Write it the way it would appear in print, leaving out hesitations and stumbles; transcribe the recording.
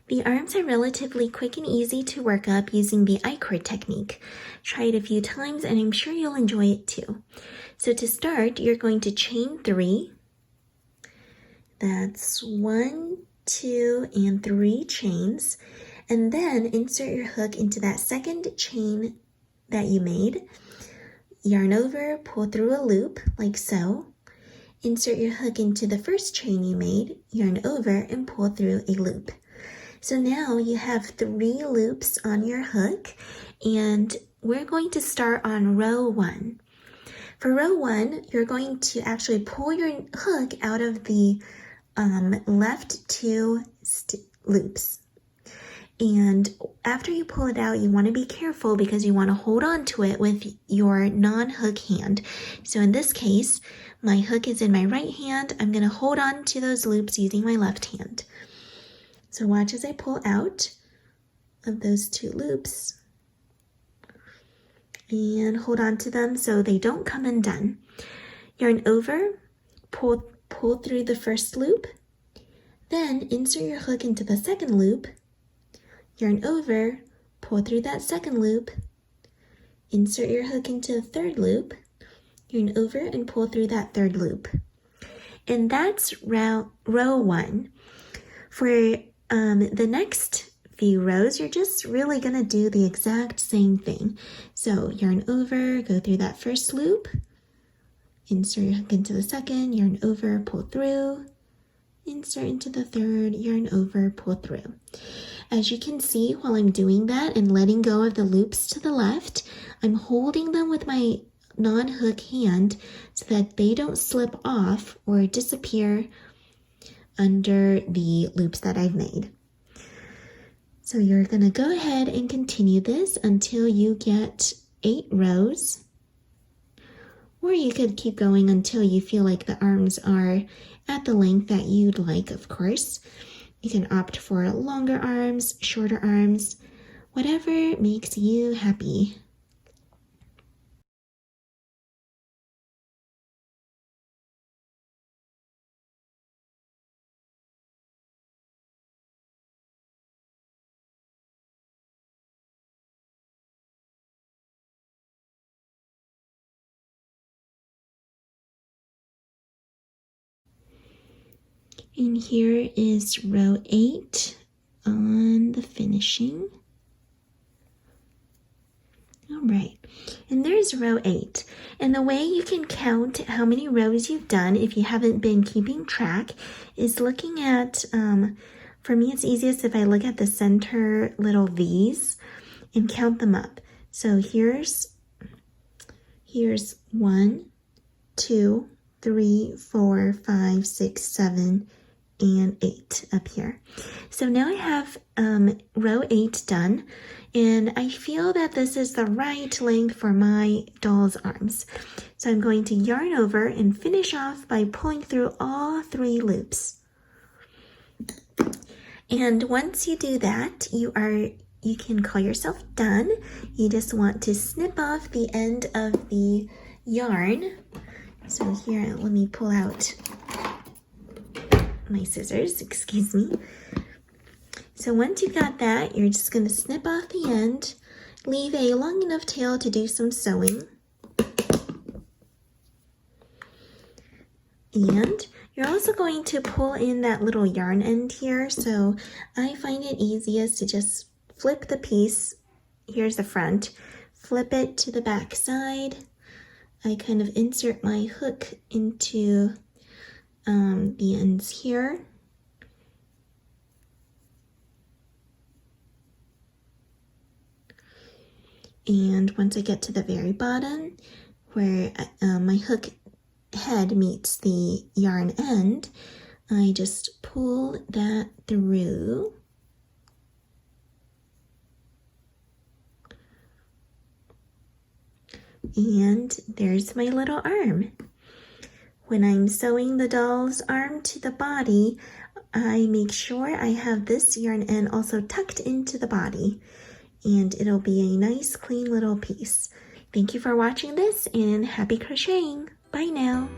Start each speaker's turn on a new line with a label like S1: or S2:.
S1: The arms are relatively quick and easy to work up using the I-cord technique. Try it a few times and I'm sure you'll enjoy it too. So to start, you're going to chain 3. That's 1, 2, and 3 chains. And then insert your hook into that second chain that you made. Yarn over, pull through a loop like so. Insert your hook into the first chain you made, yarn over, and pull through a loop. So now you have 3 loops on your hook, and we're going to start on row 1. For row 1, you're going to actually pull your hook out of the left 2 loops. And after you pull it out, you want to be careful because you want to hold on to it with your non-hook hand. So in this case, my hook is in my right hand. I'm going to hold on to those loops using my left hand. So watch as I pull out of those 2 loops and hold on to them so they don't come undone. Yarn over, pull through the first loop, then insert your hook into the second loop, yarn over, pull through that second loop, insert your hook into the third loop, yarn over and pull through that third loop. And that's row 1. For the next few rows, you're just really gonna do the exact same thing. So yarn over, go through that first loop, insert your hook into the second, yarn over, pull through, insert into the third, yarn over, pull through. As you can see, while I'm doing that and letting go of the loops to the left, I'm holding them with my non-hook hand so that they don't slip off or disappear under the loops that I've made. So you're going to go ahead and continue this until you get 8 rows, or you could keep going until you feel like the arms are at the length that you'd like, of course. You can opt for longer arms, shorter arms, whatever makes you happy. And here is row 8 on the finishing. All right, and there's row 8. And the way you can count how many rows you've done if you haven't been keeping track is looking at, for me it's easiest if I look at the center little V's and count them up. So here's 1, 2, 3, 4, 5, 6, 7, and 8 up here. So now I have row 8 done, and I feel that this is the right length for my doll's arms. So I'm going to yarn over and finish off by pulling through all 3 loops. And once you do that, you can call yourself done. You just want to snip off the end of the yarn. So here, let me pull out my scissors, excuse me. So once you've got that, you're just going to snip off the end, leave a long enough tail to do some sewing. And you're also going to pull in that little yarn end here. So I find it easiest to just flip the piece. Here's the front, flip it to the back side. I kind of insert my hook into the ends here. And once I get to the very bottom where my hook head meets the yarn end, I just pull that through. And there's my little arm. When I'm sewing the doll's arm to the body, I make sure I have this yarn end also tucked into the body, and it'll be a nice clean little piece. Thank you for watching this, and happy crocheting. Bye now.